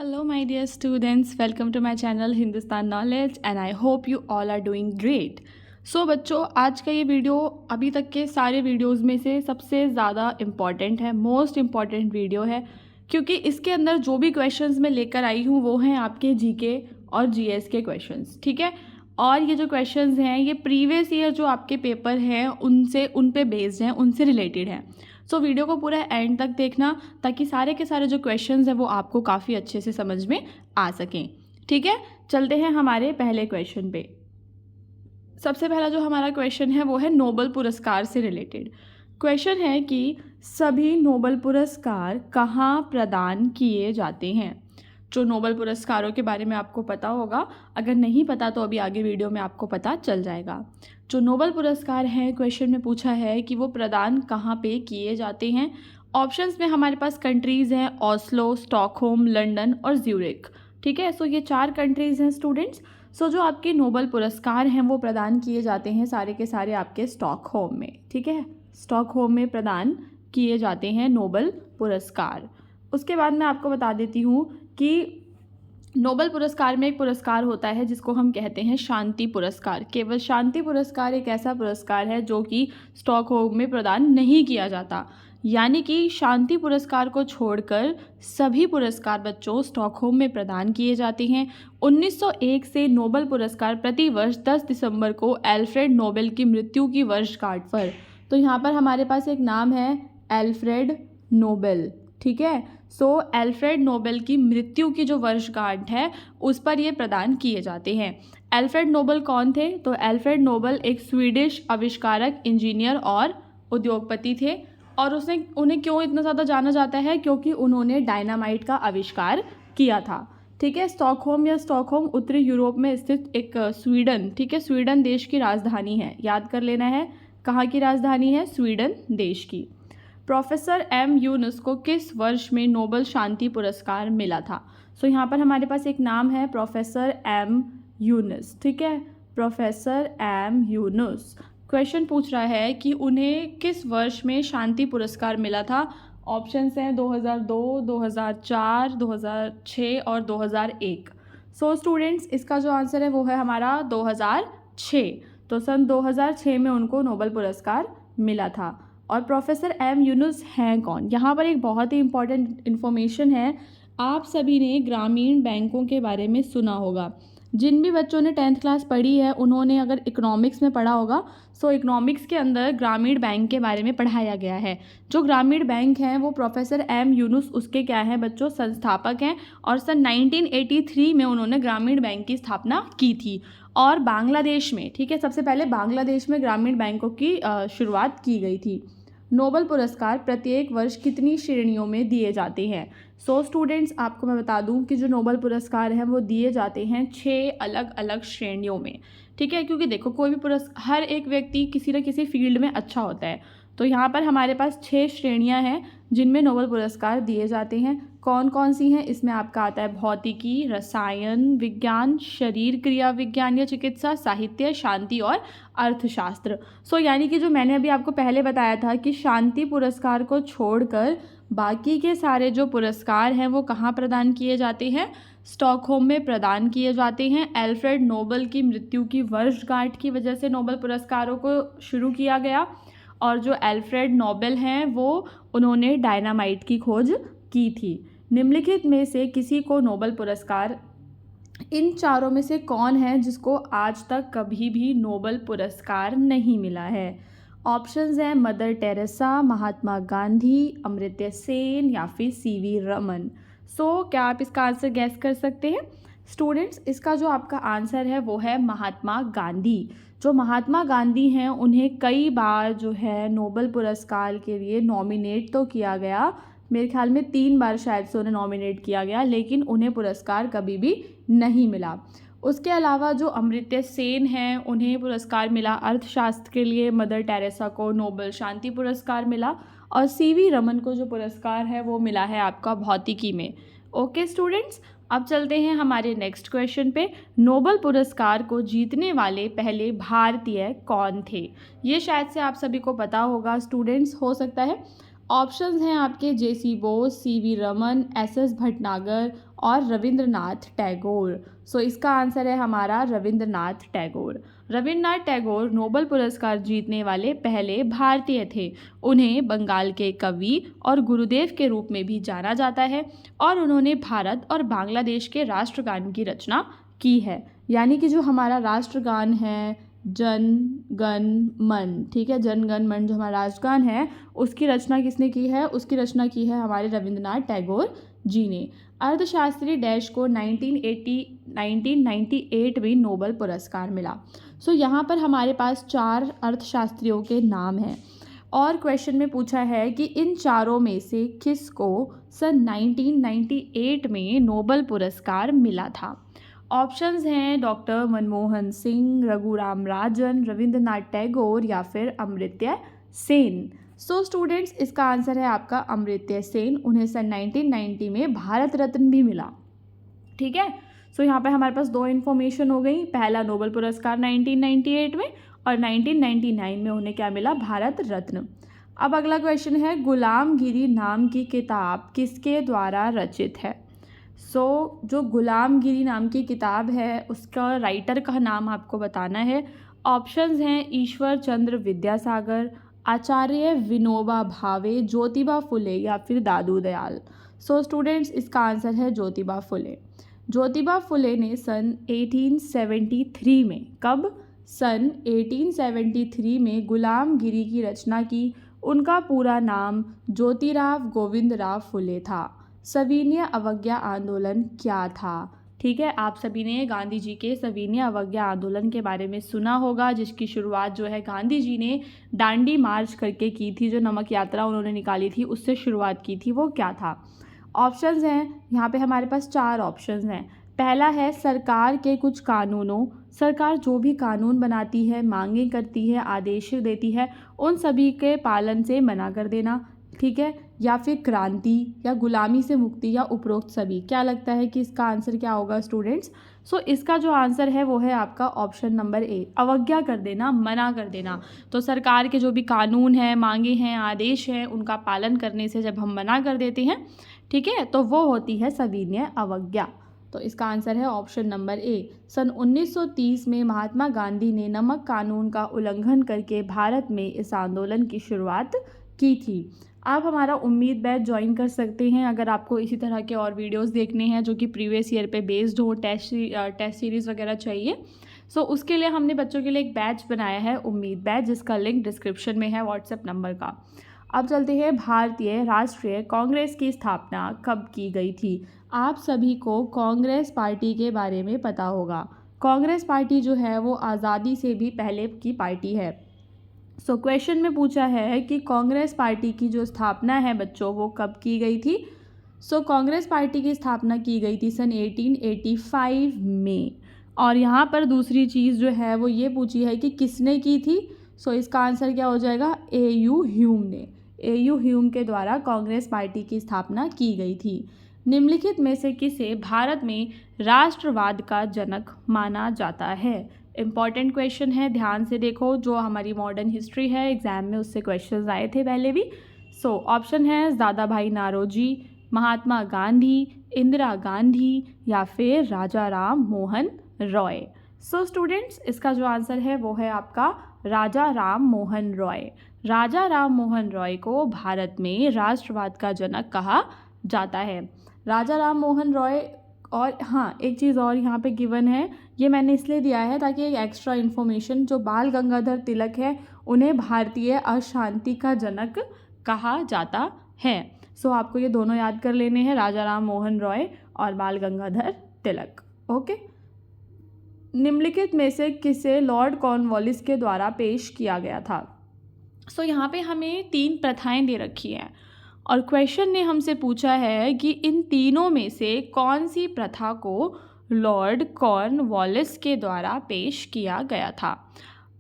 Hello, my dear students. Welcome to my channel Hindustan Knowledge and I hope you all are doing great. So बच्चों, आज का ये video अभी तक के सारे वीडियोस में से सबसे ज़्यादा इम्पॉर्टेंट है, मोस्ट इम्पॉर्टेंट वीडियो है, क्योंकि इसके अंदर जो भी क्वेश्चंस मैं लेकर आई हूँ वो हैं आपके जीके और जीएस के क्वेश्चंस, ठीक है। और ये जो क्वेश्चंस हैं ये प्रीवियस ईयर जो आपके पेपर हैं उन पे बेस्ड हैं, उनसे रिलेटेड हैं। सो वीडियो को पूरा एंड तक देखना ताकि सारे के सारे जो क्वेश्चंस हैं वो आपको काफ़ी अच्छे से समझ में आ सकें, ठीक है। चलते हैं हमारे पहले क्वेश्चन पे। सबसे पहला जो हमारा क्वेश्चन है वो है नोबेल पुरस्कार से रिलेटेड। क्वेश्चन है कि सभी नोबेल पुरस्कार कहाँ प्रदान किए जाते हैं। जो नोबेल पुरस्कारों के बारे में आपको पता होगा, अगर नहीं पता तो अभी आगे वीडियो में आपको पता चल जाएगा। जो नोबेल पुरस्कार हैं, क्वेश्चन में पूछा है कि वो प्रदान कहाँ पे किए जाते हैं। ऑप्शंस में हमारे पास कंट्रीज़ हैं ऑस्लो, स्टॉकहोम, लंदन और ज्यूरिक, ठीक है। सो ये 4 कंट्रीज़ हैं स्टूडेंट्स। सो जो आपके नोबेल पुरस्कार हैं वो प्रदान किए जाते हैं सारे के सारे आपके स्टॉकहोम में, ठीक है। स्टॉकहोम में प्रदान किए जाते हैं नोबेल पुरस्कार। उसके बाद मैं आपको बता देती हूँ कि नोबेल पुरस्कार में एक पुरस्कार होता है जिसको हम कहते हैं शांति पुरस्कार। केवल शांति पुरस्कार एक ऐसा पुरस्कार है जो कि स्टॉकहोम में प्रदान नहीं किया जाता, यानी कि शांति पुरस्कार को छोड़कर सभी पुरस्कार बच्चों स्टॉकहोम में प्रदान किए जाते हैं। 1901 से नोबेल पुरस्कार प्रतिवर्ष 10 दिसंबर को एल्फ्रेड नोबेल की मृत्यु की वर्षगांठ पर, तो यहाँ पर हमारे पास एक नाम है एल्फ्रेड नोबेल, ठीक है। सो एल्फ्रेड नोबेल की मृत्यु की जो वर्षगांठ है उस पर ये प्रदान किए जाते हैं। एल्फ्रेड नोबेल कौन थे? तो एल्फ्रेड नोबेल एक स्वीडिश आविष्कारक, इंजीनियर और उद्योगपति थे। और उन्हें क्यों इतना ज़्यादा जाना जाता है? क्योंकि उन्होंने डायनामाइट का आविष्कार किया था, ठीक है। स्टॉकहोम उत्तरी यूरोप में स्थित एक स्वीडन, ठीक है, स्वीडन देश की राजधानी है। याद कर लेना है कहाँ की राजधानी है, स्वीडन देश की। प्रोफेसर एम यूनुस को किस वर्ष में नोबेल शांति पुरस्कार मिला था? सो यहाँ पर हमारे पास एक नाम है प्रोफेसर एम यूनुस, ठीक है, प्रोफेसर एम यूनुस। क्वेश्चन पूछ रहा है कि उन्हें किस वर्ष में शांति पुरस्कार मिला था। ऑप्शंस हैं 2002, 2004, 2006 और 2001। सो स्टूडेंट्स, इसका जो आंसर है वो है हमारा 2006। तो सन 2006 में उनको नोबेल पुरस्कार मिला था। और प्रोफेसर एम यूनुस हैं कौन? यहाँ पर एक बहुत ही इंपॉर्टेंट इन्फॉर्मेशन है। आप सभी ने ग्रामीण बैंकों के बारे में सुना होगा। जिन भी बच्चों ने 10th क्लास पढ़ी है उन्होंने अगर इकोनॉमिक्स में पढ़ा होगा, सो इकोनॉमिक्स के अंदर ग्रामीण बैंक के बारे में पढ़ाया गया है। जो ग्रामीण बैंक हैं वो प्रोफेसर एम यूनुस उसके क्या हैं बच्चों, संस्थापक हैं। और सन 1983 में उन्होंने ग्रामीण बैंक की स्थापना की थी। और बांग्लादेश में, ठीक है, सबसे पहले बांग्लादेश में ग्रामीण बैंकों की शुरुआत की गई थी। नोबेल पुरस्कार प्रत्येक वर्ष कितनी श्रेणियों में दिए जाते हैं? सो स्टूडेंट्स, आपको मैं बता दूं कि जो नोबेल पुरस्कार हैं वो दिए जाते हैं 6 अलग अलग श्रेणियों में, ठीक है। क्योंकि देखो, कोई भी पुरस्कार, हर एक व्यक्ति किसी न किसी फील्ड में अच्छा होता है, तो यहाँ पर हमारे पास 6 श्रेणियाँ हैं जिनमें नोबेल पुरस्कार दिए जाते हैं। कौन कौन सी हैं? इसमें आपका आता है भौतिकी, रसायन विज्ञान, शरीर क्रिया विज्ञान या चिकित्सा, साहित्य, शांति और अर्थशास्त्र। सो यानी कि जो मैंने अभी आपको पहले बताया था कि शांति पुरस्कार को छोड़कर बाकी के सारे जो पुरस्कार हैं वो कहाँ प्रदान किए जाते हैं? स्टॉकहोम में प्रदान किए जाते हैं। एल्फ्रेड नोबेल की मृत्यु की वर्षगांठ की वजह से नोबेल पुरस्कारों को शुरू किया गया। और जो एल्फ्रेड नोबेल हैं वो उन्होंने डायनामाइट की खोज की थी। निम्नलिखित में से किसी को नोबेल पुरस्कार, इन चारों में से कौन है जिसको आज तक कभी भी नोबेल पुरस्कार नहीं मिला है? ऑप्शंस हैं मदर टेरेसा, महात्मा गांधी, अमर्त्य सेन या फिर सीवी रमन। सो क्या आप इसका आंसर गैस कर सकते हैं? स्टूडेंट्स, इसका जो आपका आंसर है वो है महात्मा गांधी। जो महात्मा गांधी हैं उन्हें कई बार जो है नोबेल पुरस्कार के लिए नॉमिनेट तो किया गया, मेरे ख्याल में 3 बार शायद से उन्हें नॉमिनेट किया गया, लेकिन उन्हें पुरस्कार कभी भी नहीं मिला। उसके अलावा जो अमर्त्य सेन हैं उन्हें पुरस्कार मिला अर्थशास्त्र के लिए, मदर टेरेसा को नोबेल शांति पुरस्कार मिला और सीवी रमन को जो पुरस्कार है वो मिला है आपका भौतिकी में। ओके स्टूडेंट्स, अब चलते हैं हमारे नेक्स्ट क्वेश्चन पे। नोबेल पुरस्कार को जीतने वाले पहले भारतीय कौन थे? ये शायद से आप सभी को पता होगा स्टूडेंट्स, हो सकता है ऑप्शंस हैं आपके जेसी बोस, सीवी रमन, एसएस भटनागर और रविंद्रनाथ टैगोर। सो इसका आंसर है हमारा रविंद्रनाथ टैगोर। रविंद्रनाथ टैगोर नोबेल पुरस्कार जीतने वाले पहले भारतीय थे। उन्हें बंगाल के कवि और गुरुदेव के रूप में भी जाना जाता है और उन्होंने भारत और बांग्लादेश के राष्ट्रगान की रचना की है। यानी कि जो हमारा राष्ट्रगान है जन गण मन, ठीक है, जन गण मन जो हमारा राष्ट्रगान है उसकी रचना किसने की है? उसकी रचना की है हमारे रविंद्रनाथ टैगोर जी ने। अर्थशास्त्री डैश को 1998 में नोबेल पुरस्कार मिला। सो यहाँ पर हमारे पास 4 अर्थशास्त्रियों के नाम हैं और क्वेश्चन में पूछा है कि इन चारों में से किसको सन 1998 में नोबेल पुरस्कार मिला था। ऑप्शंस हैं डॉक्टर मनमोहन सिंह, रघुराम राजन, रविंद्रनाथ टैगोर या फिर अमर्त्य सेन। सो स्टूडेंट्स इसका आंसर है आपका अमर्त्य सेन। उन्हें सन 1990 में भारत रत्न भी मिला। ठीक है, सो यहाँ पे हमारे पास 2 इन्फॉर्मेशन हो गई। पहला नोबेल पुरस्कार 1998 में और 1999 में उन्हें क्या मिला? भारत रत्न। अब अगला क्वेश्चन है गुलामगिरी नाम की किताब किसके द्वारा रचित है? जो गुलामगिरी नाम की किताब है उसका राइटर का नाम आपको बताना है। ऑप्शंस हैं ईश्वर चंद्र विद्यासागर, आचार्य विनोबा भावे, ज्योतिबा फुले या फिर दादू दयाल। स्टूडेंट्स इसका आंसर है ज्योतिबा फुले। ज्योतिबा फुले ने सन 1873 में, कब? सन 1873 में गुलामगिरी की रचना की। उनका पूरा नाम ज्योतिराव गोविंदराव फुले था। सविनय अवज्ञा आंदोलन क्या था? ठीक है, आप सभी ने गांधी जी के सविनय अवज्ञा आंदोलन के बारे में सुना होगा, जिसकी शुरुआत जो है गांधी जी ने दांडी मार्च करके की थी। जो नमक यात्रा उन्होंने निकाली थी उससे शुरुआत की थी, वो क्या था? ऑप्शंस हैं यहाँ पे हमारे पास 4 ऑप्शंस हैं। पहला है सरकार के कुछ कानूनों, सरकार जो भी कानून बनाती है, मांगे करती है, आदेश देती है, उन सभी के पालन से मना कर देना। ठीक है, या फिर क्रांति या गुलामी से मुक्ति या उपरोक्त सभी। क्या लगता है कि इसका आंसर क्या होगा स्टूडेंट्स? इसका जो आंसर है वो है आपका ऑप्शन नंबर ए, अवज्ञा कर देना, मना कर देना। तो सरकार के जो भी कानून हैं, मांगे हैं, आदेश हैं, उनका पालन करने से जब हम मना कर देते हैं, ठीक है, तो वो होती है सविनय अवज्ञा। तो इसका आंसर है ऑप्शन नंबर ए। सन 1930 में महात्मा गांधी ने नमक कानून का उल्लंघन करके भारत में इस आंदोलन की शुरुआत की थी। आप हमारा उम्मीद बैच ज्वाइन कर सकते हैं अगर आपको इसी तरह के और वीडियोस देखने हैं जो कि प्रीवियस ईयर पे बेस्ड हो, टेस्ट सीरीज़ वगैरह चाहिए। उसके लिए हमने बच्चों के लिए एक बैच बनाया है, उम्मीद बैच, जिसका लिंक डिस्क्रिप्शन में है व्हाट्सएप नंबर का। अब चलते हैं, भारतीय राष्ट्रीय कांग्रेस की स्थापना कब की गई थी? आप सभी को कांग्रेस पार्टी के बारे में पता होगा। कांग्रेस पार्टी जो है वो आज़ादी से भी पहले की पार्टी है। क्वेश्चन में पूछा है कि कांग्रेस पार्टी की जो स्थापना है बच्चों वो कब की गई थी? कांग्रेस पार्टी की स्थापना की गई थी सन 1885 में। और यहाँ पर दूसरी चीज़ जो है वो ये पूछी है कि किसने की थी? इसका आंसर क्या हो जाएगा? A.U. ह्यूम ने। A.U. ह्यूम के द्वारा कांग्रेस पार्टी की स्थापना की गई थी। निम्नलिखित में से किसे भारत में राष्ट्रवाद का जनक माना जाता है? इम्पॉर्टेंट क्वेश्चन है, ध्यान से देखो। जो हमारी मॉडर्न हिस्ट्री है एग्जाम में उससे क्वेश्चंस आए थे पहले भी। ऑप्शन है दादा भाई नारोजी, महात्मा गांधी, इंदिरा गांधी या फिर राजा राम मोहन रॉय। स्टूडेंट्स इसका जो आंसर है वो है आपका राजा राम मोहन रॉय। राजा राम मोहन रॉय को भारत में राष्ट्रवाद का जनक कहा जाता है। राजा राम मोहन रॉय। और हाँ, एक चीज़ और यहाँ पे गिवन है, ये मैंने इसलिए दिया है ताकि एक एक्स्ट्रा इन्फॉर्मेशन, जो बाल गंगाधर तिलक है उन्हें भारतीय अशांति का जनक कहा जाता है। आपको ये दोनों याद कर लेने हैं, राजा राम मोहन रॉय और बाल गंगाधर तिलक। ओके, निम्नलिखित में से किसे लॉर्ड कॉर्नवालिस के द्वारा पेश किया गया था? यहाँ पे हमें 3 प्रथाएं दे रखी हैं और क्वेश्चन ने हमसे पूछा है कि इन तीनों में से कौन सी प्रथा को लॉर्ड कॉर्नवालिस के द्वारा पेश किया गया था?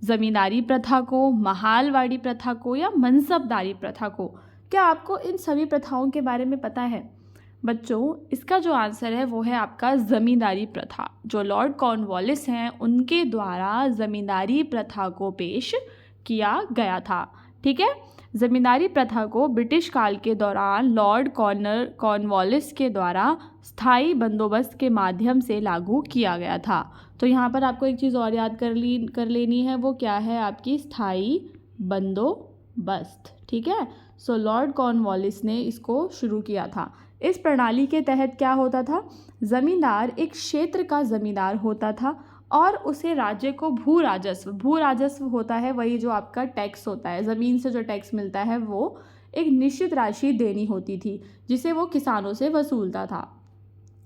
ज़मींदारी प्रथा को, महालवाड़ी प्रथा को या मनसबदारी प्रथा को? क्या आपको इन सभी प्रथाओं के बारे में पता है? बच्चों इसका जो आंसर है वो है आपका ज़मींदारी प्रथा। जो लॉर्ड कॉर्नवालिस हैं उनके द्वारा ज़मींदारी प्रथा को पेश किया गया था। ठीक है, ज़मींदारी प्रथा को ब्रिटिश काल के दौरान लॉर्ड कॉर्नवालिस के द्वारा स्थायी बंदोबस्त के माध्यम से लागू किया गया था। तो यहाँ पर आपको एक चीज़ और याद कर लेनी है, वो क्या है आपकी स्थायी बंदोबस्त। ठीक है, सो लॉर्ड कॉर्नवालिस ने इसको शुरू किया था। इस प्रणाली के तहत क्या होता था, ज़मींदार एक क्षेत्र का ज़मींदार होता था और उसे राज्य को भू राजस्व होता है वही जो आपका टैक्स होता है, ज़मीन से जो टैक्स मिलता है वो एक निश्चित राशि देनी होती थी जिसे वो किसानों से वसूलता था।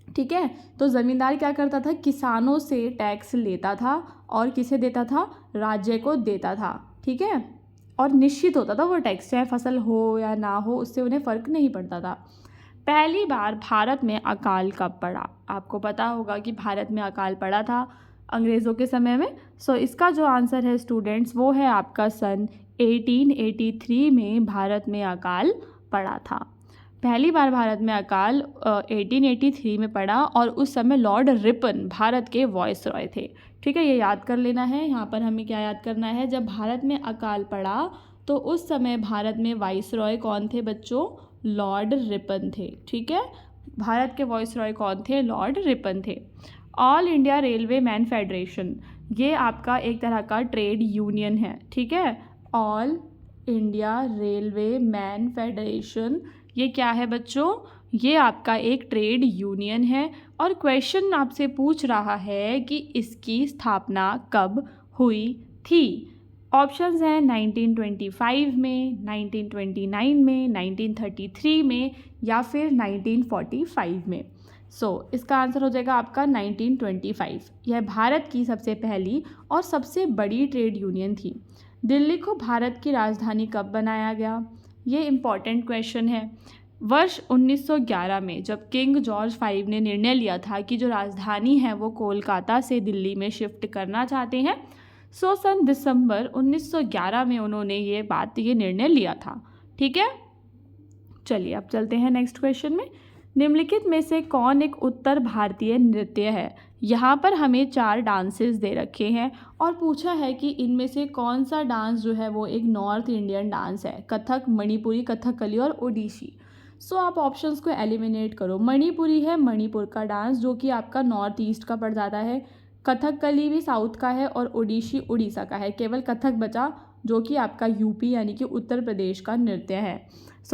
ठीक है, तो ज़मींदार क्या करता था, किसानों से टैक्स लेता था और किसे देता था, राज्य को देता था। ठीक है, और निश्चित होता था वो टैक्स, चाहे फसल हो या ना हो उससे उन्हें फ़र्क नहीं पड़ता था। पहली बार भारत में अकाल कब पड़ा, आपको पता होगा कि भारत में अकाल पड़ा था अंग्रेज़ों के समय में। सो इसका जो आंसर है स्टूडेंट्स वो है आपका सन 1883 में भारत में अकाल पड़ा था। पहली बार भारत में अकाल 1883 में पड़ा और उस समय लॉर्ड रिपन भारत के वॉइसरॉय थे। ठीक है, ये याद कर लेना है। यहाँ पर हमें क्या याद करना है, जब भारत में अकाल पड़ा तो उस समय भारत में वाइसरॉय कौन थे बच्चों, लॉर्ड रिपन थे। ठीक है, भारत के वॉइसरॉय कौन थे, लॉर्ड रिपन थे। All India railway man federation, ये आपका एक तरह का ट्रेड यूनियन है। ठीक है, all India railway man federation ये क्या है बच्चों, ये आपका एक ट्रेड यूनियन है और क्वेश्चन आपसे पूछ रहा है कि इसकी स्थापना कब हुई थी। ऑप्शंस हैं 1925 में, 1929 में, 1933 में या फिर 1945 में। इसका आंसर हो जाएगा आपका 1925। यह भारत की सबसे पहली और सबसे बड़ी ट्रेड यूनियन थी। दिल्ली को भारत की राजधानी कब बनाया गया, ये इम्पॉर्टेंट क्वेश्चन है। वर्ष 1911 में जब किंग जॉर्ज 5 ने निर्णय लिया था कि जो राजधानी है वो कोलकाता से दिल्ली में शिफ्ट करना चाहते हैं, सन दिसंबर 1911 में उन्होंने ये निर्णय लिया था। ठीक है, चलिए अब चलते हैं नेक्स्ट क्वेश्चन में। निम्नलिखित में से कौन एक उत्तर भारतीय नृत्य है। यहाँ पर हमें 4 डांसेस दे रखे हैं और पूछा है कि इनमें से कौन सा डांस जो है वो एक नॉर्थ इंडियन डांस है, कथक, मणिपुरी, कथकली और ओडिसी। आप ऑप्शंस को एलिमिनेट करो। मणिपुरी है मणिपुर का डांस जो कि आपका नॉर्थ ईस्ट का पड़ जाता है, कथकली भी साउथ का है और ओडिसी उड़ीसा का है। केवल कथक बचा जो कि आपका यूपी यानी कि उत्तर प्रदेश का नृत्य है।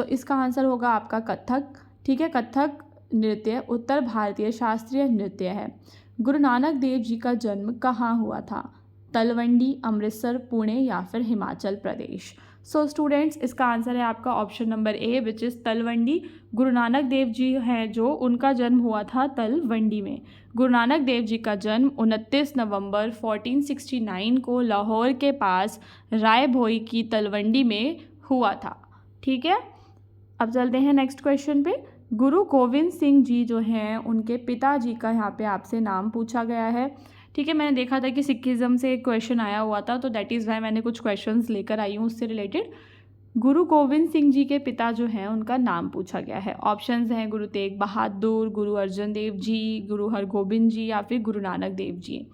इसका आंसर होगा आपका कथक। ठीक है, कथक नृत्य उत्तर भारतीय शास्त्रीय नृत्य है। गुरु नानक देव जी का जन्म कहाँ हुआ था, तलवंडी, अमृतसर, पुणे या फिर हिमाचल प्रदेश। स्टूडेंट्स इसका आंसर है आपका option number A which is Talwandi. Guru Nanak Dev ji हैं जो उनका जन्म हुआ था तलवंडी में। गुरु नानक देव जी का जन्म 29 नवंबर 1469 को लाहौर के पास राय भोई की तलवंडी में हुआ था। ठीक है, अब चलते हैं नेक्स्ट क्वेश्चन पे। गुरु गोविंद सिंह जी जो हैं उनके पिताजी का यहाँ पे आपसे नाम पूछा गया है। ठीक है, मैंने देखा था कि सिखिज़्म से एक क्वेश्चन आया हुआ था तो दैट इज़ वाई मैंने कुछ क्वेश्चंस लेकर आई हूँ उससे रिलेटेड। गुरु गोविंद सिंह जी के पिता जो हैं उनका नाम पूछा गया है। ऑप्शंस हैं गुरु तेग बहादुर, गुरु अर्जन देव जी, गुरु हरगोबिंद जी या फिर गुरु नानक देव जी।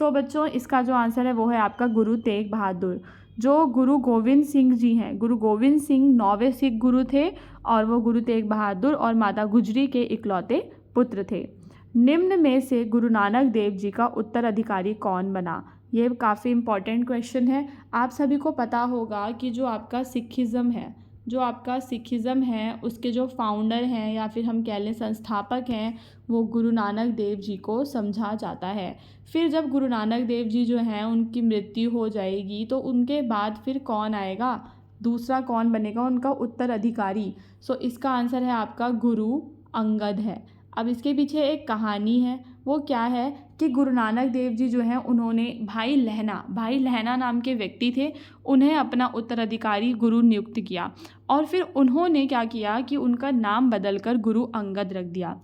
बच्चों इसका जो आंसर है वो है आपका गुरु तेग बहादुर। जो गुरु गोविंद सिंह जी हैं, गुरु गोविंद सिंह 9वें सिख गुरु थे और वो गुरु तेग बहादुर और माता गुजरी के इकलौते पुत्र थे। निम्न में से गुरु नानक देव जी का उत्तराधिकारी कौन बना, ये काफ़ी इम्पॉर्टेंट क्वेश्चन है। आप सभी को पता होगा कि जो आपका सिखिज़्म है उसके जो फाउंडर हैं या फिर हम कह लें संस्थापक हैं वो गुरु नानक देव जी को समझा जाता है। फिर जब गुरु नानक देव जी जो हैं उनकी मृत्यु हो जाएगी तो उनके बाद फिर कौन आएगा, दूसरा कौन बनेगा उनका उत्तराधिकारी। इसका आंसर है आपका गुरु अंगद है। अब इसके पीछे एक कहानी है, वो क्या है कि गुरु नानक देव जी जो हैं उन्होंने भाई लहना नाम के व्यक्ति थे, उन्हें अपना उत्तराधिकारी गुरु नियुक्त किया और फिर उन्होंने क्या किया कि उनका नाम बदलकर गुरु अंगद रख दिया।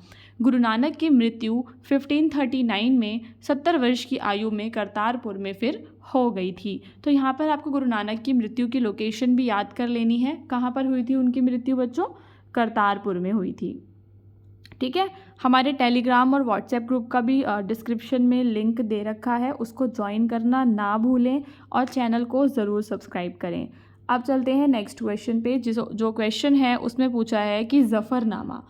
गुरु नानक की मृत्यु 1539 में 70 वर्ष की आयु में करतारपुर में फिर हो गई थी। तो यहाँ पर आपको गुरु नानक की मृत्यु की लोकेशन भी याद कर लेनी है। कहाँ पर हुई थी उनकी मृत्यु बच्चों, करतारपुर में हुई थी। ठीक है, हमारे टेलीग्राम और व्हाट्सएप ग्रुप का भी डिस्क्रिप्शन में लिंक दे रखा है, उसको ज्वाइन करना ना भूलें और चैनल को ज़रूर सब्सक्राइब करें। अब चलते हैं नेक्स्ट क्वेश्चन पे। जो क्वेश्चन है उसमें पूछा है कि ज़फ़रनामा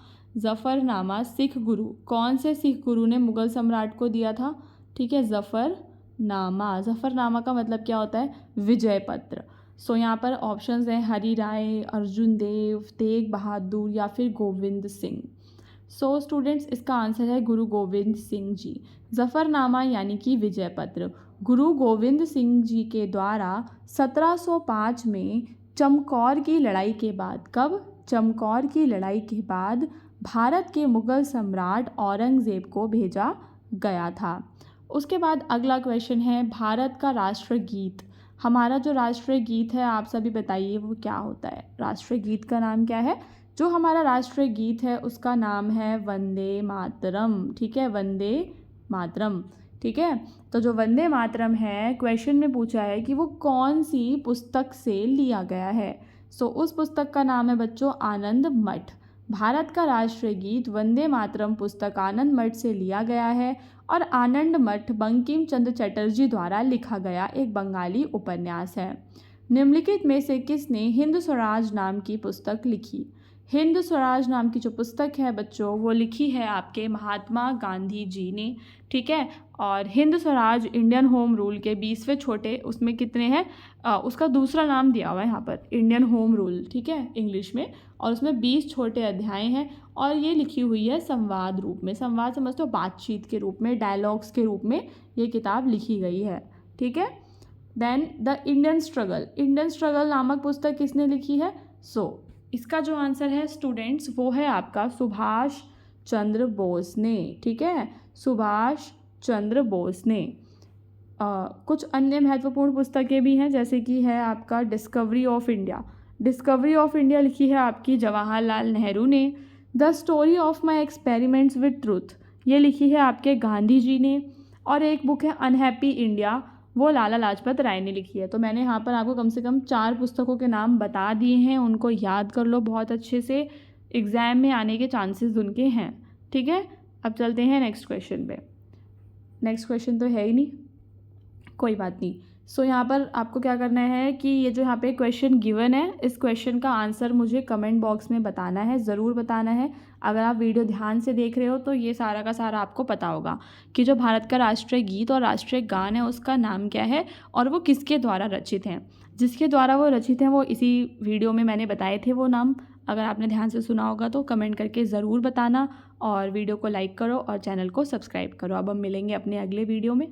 सिख गुरु, कौन से सिख गुरु ने मुग़ल सम्राट को दिया था? ठीक है, ज़फ़रनामा का मतलब क्या होता है? विजय पत्र। सो यहाँ पर ऑप्शंस हैं हरि राय, अर्जुन देव, तेग बहादुर या फिर गोविंद सिंह। सो स्टूडेंट्स, इसका आंसर है गुरु गोविंद सिंह जी। ज़फ़रनामा यानी कि विजय पत्र गुरु गोविंद सिंह जी के द्वारा 1705 में चमकौर की लड़ाई के बाद, कब? चमकौर की लड़ाई के बाद भारत के मुग़ल सम्राट औरंगज़ेब को भेजा गया था। उसके बाद अगला क्वेश्चन है भारत का राष्ट्रगीत। हमारा जो राष्ट्रीय गीत है, आप सभी बताइए वो क्या होता है? राष्ट्रीय गीत का नाम क्या है? जो हमारा राष्ट्रीय गीत है उसका नाम है वंदे मातरम। ठीक है, वंदे मातरम। ठीक है, तो जो वंदे मातरम है, क्वेश्चन में पूछा है कि वो कौन सी पुस्तक से लिया गया है। सो उस पुस्तक का नाम है बच्चों आनंद मठ। भारत का राष्ट्रीय गीत वंदे मातरम पुस्तक आनंद मठ से लिया गया है और आनंद मठ बंकिम चंद्र चटर्जी द्वारा लिखा गया एक बंगाली उपन्यास है। निम्नलिखित में से किसने हिंद स्वराज नाम की पुस्तक लिखी? हिंद स्वराज नाम की जो पुस्तक है बच्चों, वो लिखी है आपके महात्मा गांधी जी ने। ठीक है, और Hind Swaraj Indian home rule के 20वें छोटे, उसमें कितने हैं? उसका दूसरा नाम दिया हुआ है यहाँ पर, इंडियन होम रूल। ठीक है, इंग्लिश में, और उसमें 20 छोटे अध्याय हैं और ये लिखी हुई है संवाद रूप में। संवाद समझते हो, बातचीत के रूप में, डायलॉग्स के रूप में ये किताब लिखी गई है। ठीक है, देन द इंडियन स्ट्रगल नामक पुस्तक किसने लिखी है? इसका जो आंसर है स्टूडेंट्स वो है आपका सुभाष चंद्र बोस ने। ठीक है, सुभाष चंद्र बोस ने। कुछ अन्य महत्वपूर्ण पुस्तकें भी हैं, जैसे कि है आपका डिस्कवरी ऑफ इंडिया लिखी है आपकी जवाहरलाल नेहरू ने। The story of my experiments with truth, ये लिखी है आपके गांधी जी ने। और एक बुक है अनहैप्पी इंडिया, वो लाला लाजपत राय ने लिखी है। तो मैंने यहाँ पर आपको कम से कम 4 पुस्तकों के नाम बता दिए हैं, उनको याद कर लो बहुत अच्छे से, एग्ज़ाम में आने के चांसेस उनके हैं। ठीक है, अब चलते हैं नेक्स्ट क्वेश्चन पे। नेक्स्ट क्वेश्चन तो है ही नहीं, कोई बात नहीं। यहाँ पर आपको क्या करना है कि ये जो यहाँ पे क्वेश्चन गिवन है, इस क्वेश्चन का आंसर मुझे कमेंट बॉक्स में बताना है, ज़रूर बताना है। अगर आप वीडियो ध्यान से देख रहे हो तो ये सारा का सारा आपको पता होगा कि जो भारत का राष्ट्रीय गीत और राष्ट्रीय गान है उसका नाम क्या है और वो किसके द्वारा रचित हैं। जिसके द्वारा वो रचित हैं वो इसी वीडियो में मैंने बताए थे वो नाम। अगर आपने ध्यान से सुना होगा तो कमेंट करके ज़रूर बताना और वीडियो को लाइक करो और चैनल को सब्सक्राइब करो। अब हम मिलेंगे अपने अगले वीडियो में।